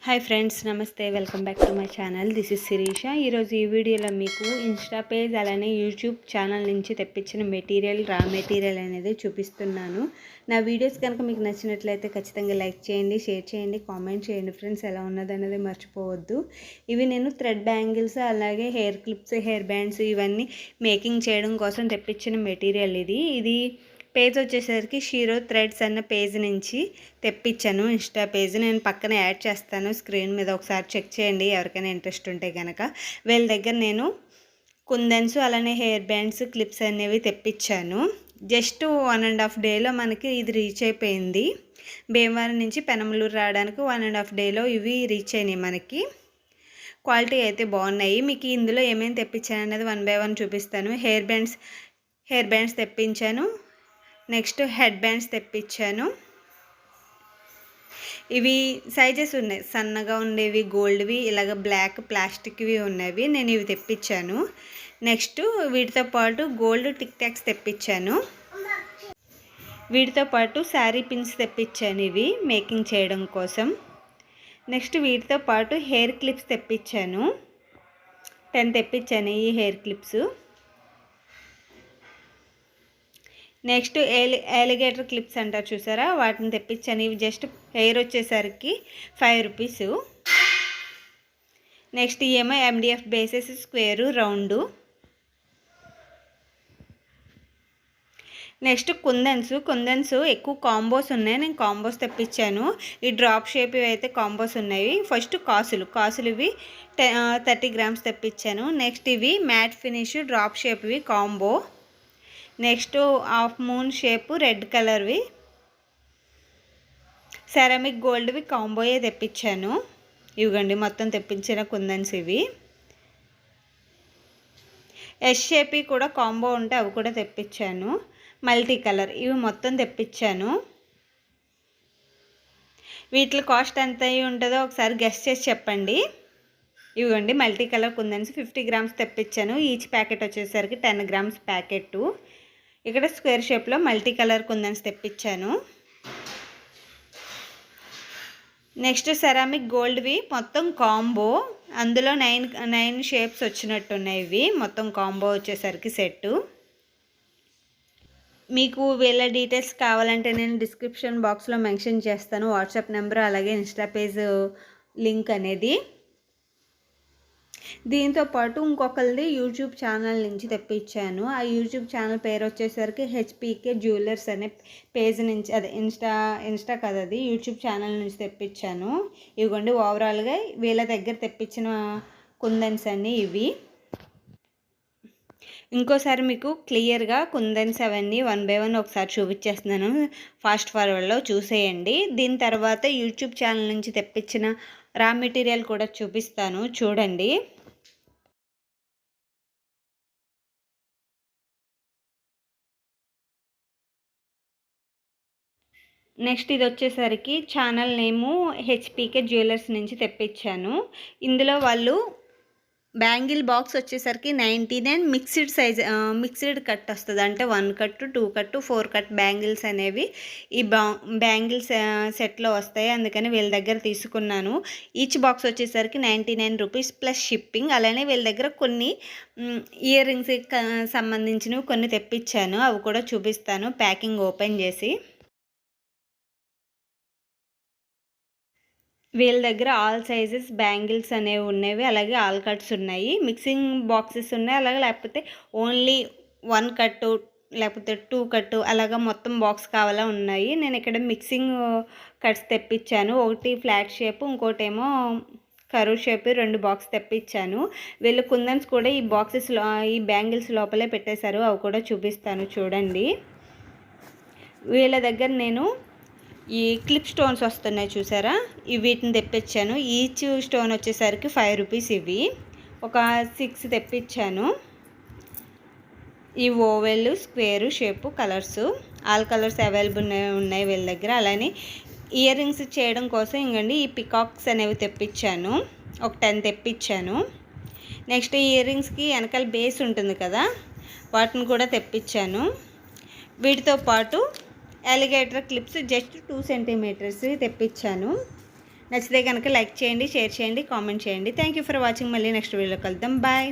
Hi friends, నమస్తే. Welcome back to my channel. This is Sirisha. ఈరోజు ఈ వీడియోలో మీకు ఇన్స్టా పేజ్ అలానే యూట్యూబ్ ఛానల్ నుంచి తెప్పించిన రా మెటీరియల్ అనేది చూపిస్తున్నాను. నా వీడియోస్ కనుక మీకు నచ్చినట్లయితే ఖచ్చితంగా లైక్ చేయండి, షేర్ చేయండి, కామెంట్ చేయండి ఫ్రెండ్స్. ఎలా ఉన్నదనేది మర్చిపోవద్దు. ఇవి నేను థ్రెడ్ బ్యాంగిల్స్ అలాగే హెయిర్ క్లిప్స్, హెయిర్ బ్యాండ్స్ ఇవన్నీ మేకింగ్ చేయడం కోసం తెప్పించిన మెటీరియల్ ఇది పేజ్ వచ్చేసరికి షీరో థ్రెడ్స్ అన్న పేజ్ నుంచి తెప్పించాను. ఇన్స్టా పేజ్ నేను పక్కన యాడ్ చేస్తాను స్క్రీన్ మీద, ఒకసారి చెక్ చేయండి ఎవరికైనా ఇంట్రెస్ట్ ఉంటే కనుక. వీళ్ళ దగ్గర నేను కుందన్స్ అలానే హెయిర్ బ్యాండ్స్, క్లిప్స్ అనేవి తెప్పించాను. జస్ట్ 1.5 డేలో మనకి ఇది రీచ్ అయిపోయింది. భీమవరం నుంచి పెనమలూరు రావడానికి 1.5 డేలో ఇవి రీచ్ అయినాయి మనకి. క్వాలిటీ అయితే బాగున్నాయి. మీకు ఇందులో ఏమేమి తెప్పించాను అనేది 1 బై 1 చూపిస్తాను. హెయిర్ బ్యాండ్స్ తెప్పించాను. నెక్స్ట్ హెడ్ బ్యాండ్స్ తెప్పించాను. ఇవి సైజెస్ ఉన్నాయి, సన్నగా ఉండేవి, గోల్డ్వి, ఇలాగ బ్లాక్ ప్లాస్టిక్వి ఉన్నవి. నేను ఇవి తెప్పించాను. నెక్స్ట్ వీటితో పాటు గోల్డ్ టిక్ టాక్స్ తెప్పించాను. వీటితో పాటు శారీ పిన్స్ తెప్పించాను ఇవి మేకింగ్ చేయడం కోసం. నెక్స్ట్ వీటితో పాటు హెయిర్ క్లిప్స్ తెప్పించాను. 10 తెప్పించాను ఈ hair clips. Next alligator clips అంటారు చూసారా, వాటిని తెప్పించాను. ఇవి జస్ట్ హెయిర్ వచ్చేసరికి 5 రూపీస్. నెక్స్ట్ ఏమో MDF bases square round. Next kundans ఎక్కువ కాంబోస్ ఉన్నాయి, నేను కాంబోస్ తెప్పించాను. ఈ డ్రాప్ షేప్ ఇవి అయితే కాంబోస్ ఉన్నాయి. ఫస్ట్ కాసులు ఇవి 30 గ్రామ్స్ తెప్పించాను. నెక్స్ట్ ఇవి మ్యాట్ ఫినిష్ డ్రాప్ షేప్ ఇవి combo. Next half moon shape red కలర్వి సెరామిక్ గోల్డ్వి కాంబోయే తెప్పించాను. ఇవిగండి మొత్తం తెప్పించిన కుందన్స్ ఇవి. ఎస్ షేపీ కూడా కాంబో ఉంటే అవి కూడా తెప్పించాను. మల్టీ కలర్ ఇవి మొత్తం తెప్పించాను. వీటి కాస్ట్ ఎంత అయి ఉంటుందో ఒకసారి గెస్ చేసి చెప్పండి. ఇవిగండి మల్టీ కలర్ కుందన్స్ 50 గ్రామ్స్ తెప్పించాను. ఈచ్ ప్యాకెట్ వచ్చేసరికి 10 గ్రామ్స్ ప్యాకెట్. ఇక్కడ స్క్వేర్ షేప్లో మల్టీ కలర్ కుందన్స్ తెప్పించాను. నెక్స్ట్ సెరామిక్ గోల్డ్వి మొత్తం కాంబో, అందులో 9 షేప్స్ వచ్చినట్టున్నాయి. ఇవి మొత్తం కాంబో వచ్చేసరికి సెట్టు. మీకు వీళ్ళ డీటెయిల్స్ కావాలంటే నేను డిస్క్రిప్షన్ బాక్స్లో మెన్షన్ చేస్తాను, వాట్సాప్ నెంబర్ అలాగే ఇన్స్టా పేజ్ లింక్ అనేది. దీంతో పాటు ఇంకొకరిది యూట్యూబ్ ఛానల్ నుంచి తెప్పించాను. ఆ యూట్యూబ్ ఛానల్ పేరు వచ్చేసరికి HPK జ్యువెలర్స్ అనే పేజ్ నుంచి, అదే ఇన్స్టా కదా, అది యూట్యూబ్ ఛానల్ నుంచి తెప్పించాను. ఇవిగోండి ఓవరాల్గా వీళ్ళ దగ్గర తెప్పించిన కుందన్స్ అన్నీ ఇవి. ఇంకోసారి మీకు క్లియర్గా కుందన్స్ అవన్నీ 1 బై 1 ఒకసారి చూపించేస్తున్నాను, ఫాస్ట్ ఫార్వర్డ్లో చూసేయండి. దీని తర్వాత యూట్యూబ్ ఛానల్ నుంచి తెప్పించిన రా మెటీరియల్ కూడా చూపిస్తాను, చూడండి. నెక్స్ట్ ఇది వచ్చేసరికి ఛానల్ నేము HPK జ్యువెలర్స్ నుంచి తెప్పించాను. ఇందులో వాళ్ళు బ్యాంగిల్ బాక్స్ వచ్చేసరికి 99 మిక్స్డ్ కట్ వస్తుంది. అంటే 1 కట్, 2 కట్, 4 కట్ బ్యాంగిల్స్ అనేవి ఈ బ్యాంగిల్స్ సెట్లో వస్తాయి. అందుకని వీళ్ళ దగ్గర తీసుకున్నాను. ఈచ్ బాక్స్ వచ్చేసరికి 99 రూపీస్ ప్లస్ షిప్పింగ్. అలానే వీళ్ళ దగ్గర కొన్ని ఇయర్ రింగ్స్కి సంబంధించినవి కొన్ని తెప్పించాను, అవి కూడా చూపిస్తాను ప్యాకింగ్ ఓపెన్ చేసి. వీళ్ళ దగ్గర ఆల్ సైజెస్ బ్యాంగిల్స్ అనేవి ఉన్నవి, అలాగే ఆల్ కట్స్ ఉన్నాయి. మిక్సింగ్ బాక్సెస్ ఉన్నాయి, అలాగే లేకపోతే ఓన్లీ 1 కట్టు లేకపోతే 2 కట్టు అలాగా మొత్తం బాక్స్ కావాలా ఉన్నాయి. నేను ఇక్కడ మిక్సింగ్ కట్స్ తెప్పించాను. ఒకటి ఫ్లాట్ షేప్, ఇంకోటేమో కర్వ్ షేప్, 2 బాక్స్ తెప్పించాను. వీళ్ళు కుందన్స్ కూడా ఈ బాక్సెస్లో ఈ బ్యాంగిల్స్ లోపలే పెట్టేశారు, అవి కూడా చూపిస్తాను చూడండి. వీళ్ళ దగ్గర నేను ఈ క్లిప్ స్టోన్స్ వస్తున్నాయి చూసారా, వీటిని తెప్పించాను. ఈచ్ స్టోన్ వచ్చేసరికి 5 రూపీస్. ఇవి ఒక 6 తెప్పించాను. ఈ oval, square shape colours, all colours available ఉన్నాయి వీళ్ళ దగ్గర. అలానే ఇయర్ రింగ్స్ చేయడం కోసం ఇంకండి ఈ పికాక్స్ అనేవి తెప్పించాను, ఒక 10 తెప్పించాను. నెక్స్ట్ ఇయర్ రింగ్స్కి వెనకాల బేస్ ఉంటుంది కదా, వాటిని కూడా తెప్పించాను. వీటితో పాటు ఎలిగేటర్ క్లిప్స్ జస్ట్ 2 సెంటీమీటర్స్ తెప్పించాను. నచ్చితే కనుక లైక్ చేయండి, షేర్ చేయండి, కామెంట్ చేయండి. Thank you for watching. మళ్ళీ నెక్స్ట్ వీడియోలో కలుద్దాం. బాయ్.